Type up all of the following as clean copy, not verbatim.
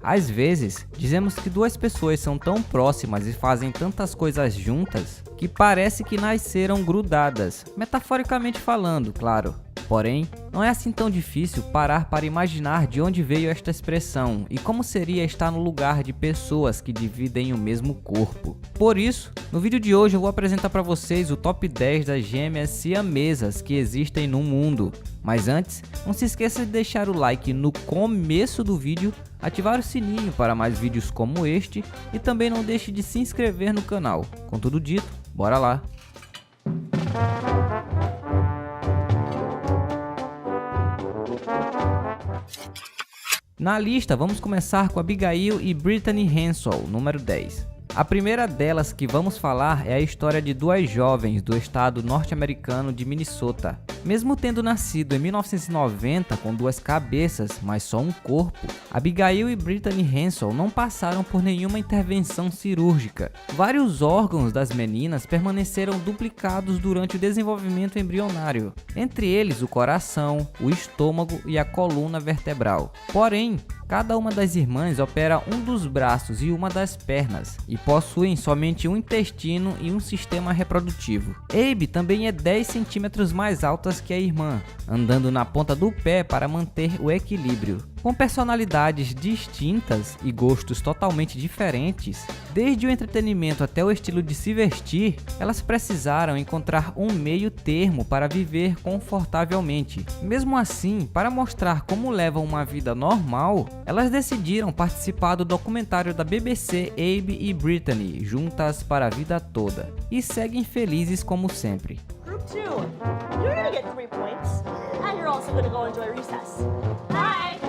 Às vezes, dizemos que duas pessoas são tão próximas e fazem tantas coisas juntas que parece que nasceram grudadas, metaforicamente falando, claro. Porém, não é assim tão difícil parar para imaginar de onde veio esta expressão e como seria estar no lugar de pessoas que dividem o mesmo corpo. Por isso, no vídeo de hoje eu vou apresentar para vocês o top 10 das gêmeas siamesas que existem no mundo. Mas antes, não se esqueça de deixar o like no começo do vídeo, ativar o sininho para mais vídeos como este e também não deixe de se inscrever no canal. Com tudo dito, bora lá! Na lista, vamos começar com Abigail e Brittany Hensel, número 10. A primeira delas que vamos falar é a história de duas jovens do estado norte-americano de Minnesota. Mesmo tendo nascido em 1990 com duas cabeças, mas só um corpo, Abigail e Brittany Hensel não passaram por nenhuma intervenção cirúrgica. Vários órgãos das meninas permaneceram duplicados durante o desenvolvimento embrionário, entre eles o coração, o estômago e a coluna vertebral. Porém, cada uma das irmãs opera um dos braços e uma das pernas, e possuem somente um intestino e um sistema reprodutivo. Abe também é 10 centímetros mais alta que a irmã, andando na ponta do pé para manter o equilíbrio. Com personalidades distintas e gostos totalmente diferentes, desde o entretenimento até o estilo de se vestir, elas precisaram encontrar um meio termo para viver confortavelmente. Mesmo assim, para mostrar como levam uma vida normal, elas decidiram participar do documentário da BBC Abe e Brittany, juntas para a vida toda, e seguem felizes como sempre. Group 2, you're gonna get 3 points, and you're also gonna go enjoy recess. Bye!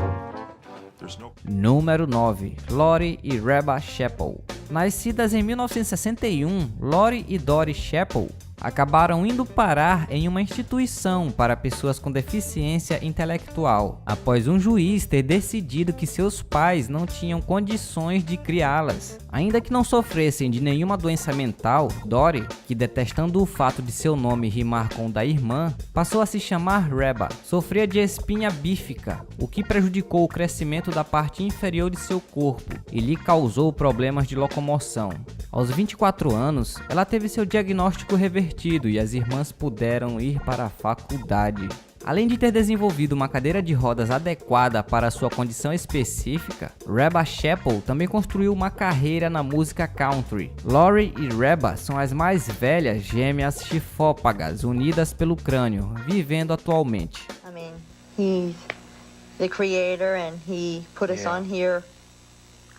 Número 9. Lori e Reba Chappell. Nascidas em 1961, Lori e Dory Chappell acabaram indo parar em uma instituição para pessoas com deficiência intelectual, após um juiz ter decidido que seus pais não tinham condições de criá-las. Ainda que não sofressem de nenhuma doença mental, Dory, que detestando o fato de seu nome rimar com o da irmã, passou a se chamar Reba. Sofria de espinha bífica, o que prejudicou o crescimento da parte inferior de seu corpo e lhe causou problemas de locomoção. Aos 24 anos, ela teve seu diagnóstico revertido e as irmãs puderam ir para a faculdade. Além de ter desenvolvido uma cadeira de rodas adequada para sua condição específica, Reba Chappell também construiu uma carreira na música country. Lori e Reba são as mais velhas gêmeas chifópagas unidas pelo crânio, vivendo atualmente. I mean, he's the creator and he put us on here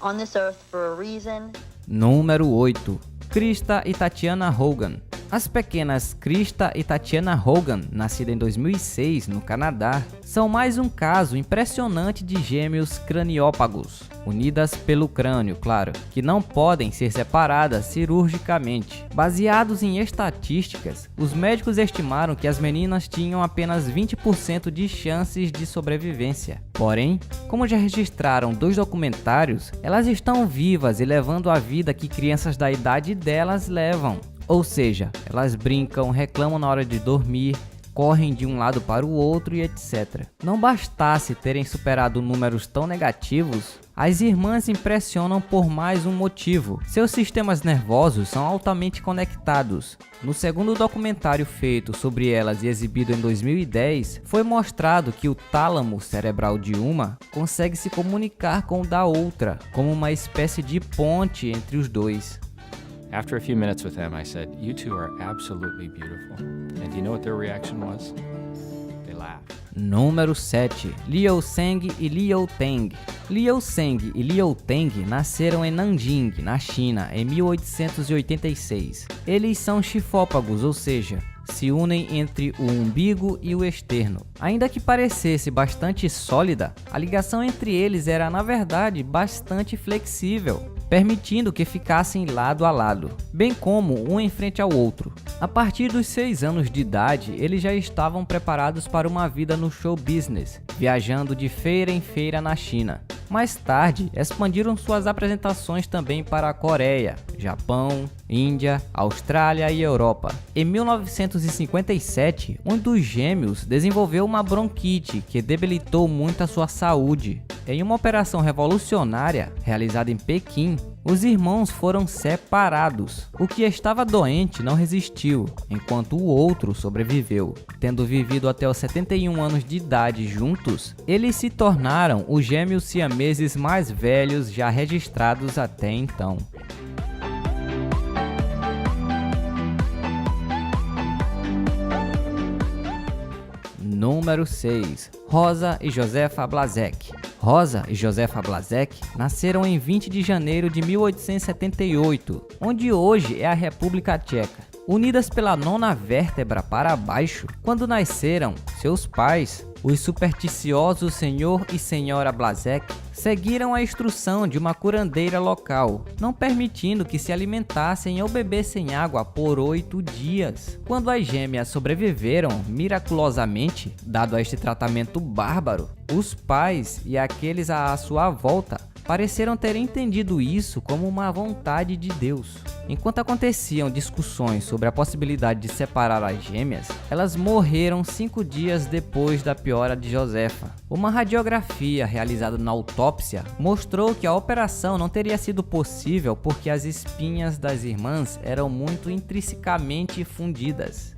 on this earth for a reason. Número 8. Krista e Tatiana Hogan. As pequenas Krista e Tatiana Hogan, nascidas em 2006 no Canadá, são mais um caso impressionante de gêmeos craniópagos, unidas pelo crânio, claro, que não podem ser separadas cirurgicamente. Baseados em estatísticas, os médicos estimaram que as meninas tinham apenas 20% de chances de sobrevivência. Porém, como já registraram 2 documentários, elas estão vivas e levando a vida que crianças da idade delas levam. Ou seja, elas brincam, reclamam na hora de dormir, correm de um lado para o outro e etc. Não bastasse terem superado números tão negativos, as irmãs impressionam por mais um motivo. Seus sistemas nervosos são altamente conectados. No segundo documentário feito sobre elas e exibido em 2010, foi mostrado que o tálamo cerebral de uma consegue se comunicar com o da outra, como uma espécie de ponte entre os dois. After a few minutes with them, I said, "You two are absolutely beautiful." And do you know what their reaction was? They laughed. Número 7. Liu Seng e Liu Teng. Liu Seng e Liu Teng nasceram em Nanjing, na China, em 1886. Eles são chifópagos, ou seja, se unem entre o umbigo e o externo. Ainda que parecesse bastante sólida, a ligação entre eles era na verdade bastante flexível, permitindo que ficassem lado a lado, bem como um em frente ao outro. A partir dos 6 anos de idade, eles já estavam preparados para uma vida no show business, viajando de feira em feira na China. Mais tarde, expandiram suas apresentações também para a Coreia, Japão, Índia, Austrália e Europa. Em 1957, um dos gêmeos desenvolveu uma bronquite que debilitou muito a sua saúde. em uma operação revolucionária realizada em Pequim, os irmãos foram separados. O que estava doente não resistiu, enquanto o outro sobreviveu. Tendo vivido até os 71 anos de idade juntos, eles se tornaram os gêmeos siameses mais velhos já registrados até então. Número 6. Rosa e Josefa Blazek. Rosa e Josefa Blazek nasceram em 20 de janeiro de 1878, onde hoje é a República Tcheca. Unidas pela nona vértebra para baixo, quando nasceram, seus pais, os supersticiosos Senhor e Senhora Blazek, seguiram a instrução de uma curandeira local, não permitindo que se alimentassem ou bebessem água por 8 dias. Quando as gêmeas sobreviveram miraculosamente, dado a este tratamento bárbaro, os pais e aqueles à sua volta pareceram ter entendido isso como uma vontade de Deus. Enquanto aconteciam discussões sobre a possibilidade de separar as gêmeas, elas morreram 5 dias depois da piora de Josefa. Uma radiografia realizada na autópsia mostrou que a operação não teria sido possível porque as espinhas das irmãs eram muito intrinsecamente fundidas.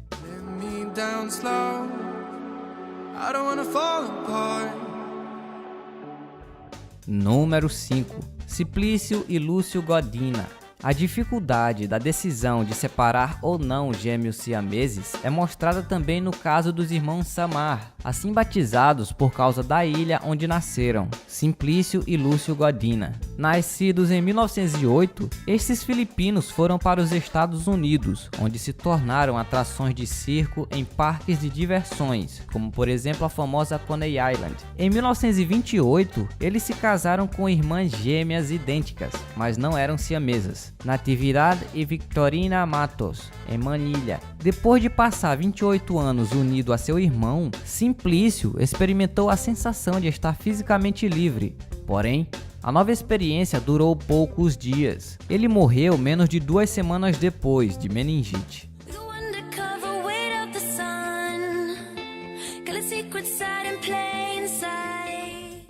Número 5. Simplício e Lúcio Godina. A dificuldade da decisão de separar ou não os gêmeos siameses é mostrada também no caso dos irmãos Samar, assim batizados por causa da ilha onde nasceram, Simplício e Lúcio Godina. Nascidos em 1908, estes filipinos foram para os Estados Unidos, onde se tornaram atrações de circo em parques de diversões, como por exemplo a famosa Coney Island. Em 1928, eles se casaram com irmãs gêmeas idênticas, mas não eram siamesas, Natividad e Victorina Matos, em Manilha. Depois de passar 28 anos unido a seu irmão, Simplício experimentou a sensação de estar fisicamente livre. Porém, a nova experiência durou poucos dias. Ele morreu menos de 2 semanas depois de meningite.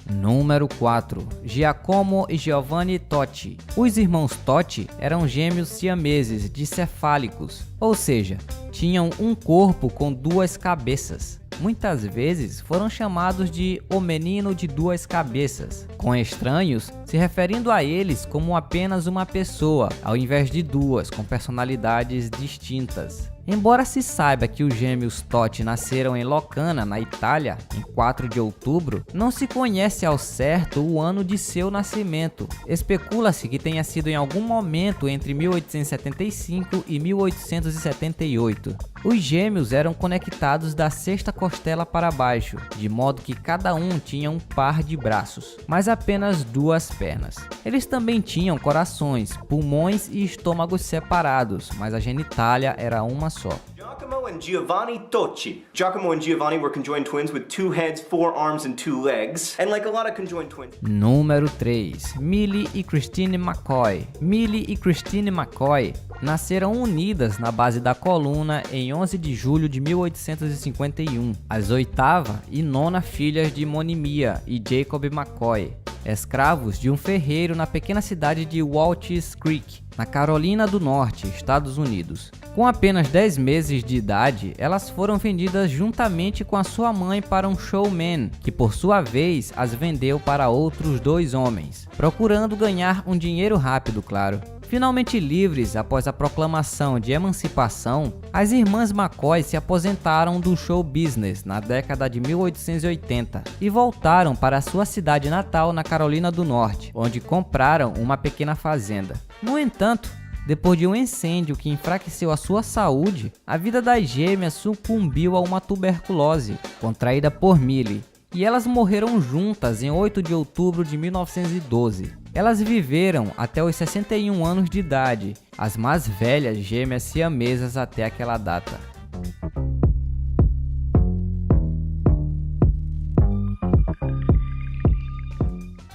Número 4. Giacomo e Giovanni Totti. Os irmãos Totti eram gêmeos siameses dicefálicos, ou seja, tinham um corpo com 2 cabeças. Muitas vezes foram chamados de o menino de 2 cabeças, com estranhos se referindo a eles como apenas uma pessoa, ao invés de 2 com personalidades distintas. Embora se saiba que os gêmeos Totti nasceram em Locarno, na Itália, em 4 de outubro, não se conhece ao certo o ano de seu nascimento. Especula-se que tenha sido em algum momento entre 1875 e 1878. Os gêmeos eram conectados da sexta costela para baixo, de modo que cada um tinha um par de braços, mas apenas 2 pernas. Eles também tinham corações, pulmões e estômagos separados, mas a genitália era uma só. Giacomo and Giovanni Totti. Giacomo and Giovanni were conjoined twins with 2 heads, 4 arms and 2 legs, and like a lot of conjoined twins. Número 3. Millie e Christine McCoy. Millie e Christine McCoy nasceram unidas na base da coluna em 11 de julho de 1851, as 8ª e 9ª filhas de Monimia e Jacob McCoy, escravos de um ferreiro na pequena cidade de Waltz Creek, na Carolina do Norte, Estados Unidos. Com apenas 10 meses de idade, elas foram vendidas juntamente com a sua mãe para um showman, que por sua vez as vendeu para outros 2 homens, procurando ganhar um dinheiro rápido, claro. Finalmente livres após a proclamação de emancipação, as irmãs McCoy se aposentaram do show business na década de 1880 e voltaram para sua cidade natal na Carolina do Norte, onde compraram uma pequena fazenda. No entanto, depois de um incêndio que enfraqueceu a sua saúde, a vida das gêmeas sucumbiu a uma tuberculose contraída por Millie, e elas morreram juntas em 8 de outubro de 1912. Elas viveram até os 61 anos de idade, as mais velhas gêmeas siamesas até aquela data.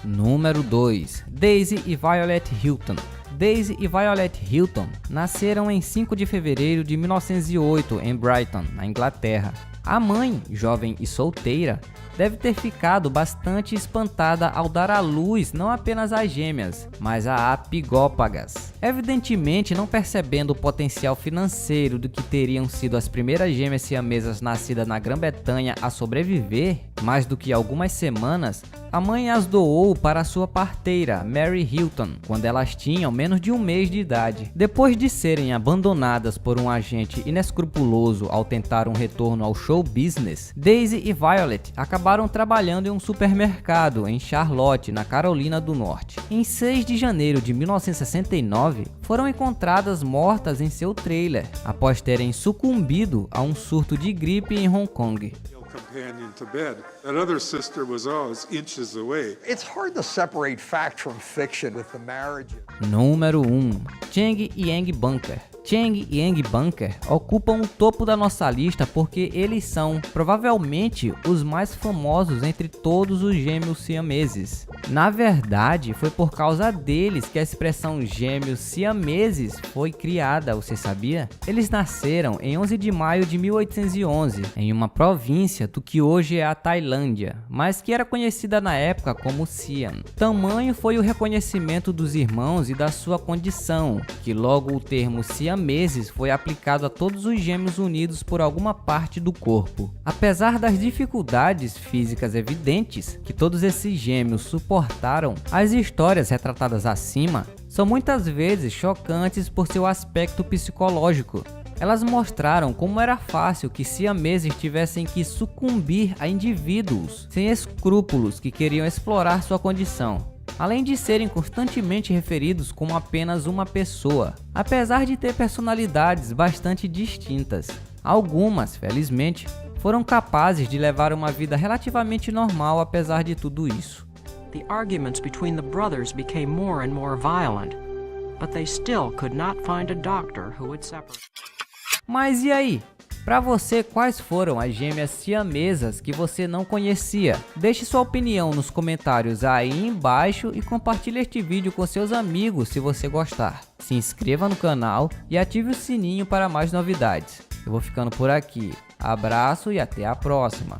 Número 2. Daisy e Violet Hilton. Daisy e Violet Hilton nasceram em 5 de fevereiro de 1908 em Brighton, na Inglaterra. A mãe, jovem e solteira, deve ter ficado bastante espantada ao dar à luz não apenas as gêmeas, mas a apigópagas. Evidentemente, não percebendo o potencial financeiro do que teriam sido as primeiras gêmeas siamesas nascidas na Grã-Bretanha a sobreviver, mais do que algumas semanas, a mãe as doou para sua parteira, Mary Hilton, quando elas tinham menos de um mês de idade. Depois de serem abandonadas por um agente inescrupuloso ao tentar um retorno ao show business, Daisy e Violet acabaram trabalhando em um supermercado em Charlotte, na Carolina do Norte. Em 6 de janeiro de 1969, foram encontradas mortas em seu trailer, após terem sucumbido a um surto de gripe em Hong Kong. Companion to bed. That other sister was always inches away. It's hard to separate fact from fiction with the marriage. Número 1. Cheng e Eng Bunker. Cheng e Eng Bunker ocupam o topo da nossa lista porque eles são, provavelmente, os mais famosos entre todos os gêmeos siameses. Na verdade, foi por causa deles que a expressão gêmeos siameses foi criada, você sabia? Eles nasceram em 11 de maio de 1811, em uma província do que hoje é a Tailândia, mas que era conhecida na época como Siam. Tamanho foi o reconhecimento dos irmãos e da sua condição, que logo o termo siameses foi aplicado a todos os gêmeos unidos por alguma parte do corpo. Apesar das dificuldades físicas evidentes que todos esses gêmeos suportaram, as histórias retratadas acima são muitas vezes chocantes por seu aspecto psicológico. Elas mostraram como era fácil que siameses tivessem que sucumbir a indivíduos sem escrúpulos que queriam explorar sua condição, além de serem constantemente referidos como apenas uma pessoa, apesar de ter personalidades bastante distintas. Algumas, felizmente, foram capazes de levar uma vida relativamente normal apesar de tudo isso. The arguments between the brothers became more and more violent, but they still could not find a doctor who would separate. Mas e aí? Para você, quais foram as gêmeas siamesas que você não conhecia? Deixe sua opinião nos comentários aí embaixo e compartilhe este vídeo com seus amigos se você gostar. Se inscreva no canal e ative o sininho para mais novidades. Eu vou ficando por aqui. Abraço e até a próxima.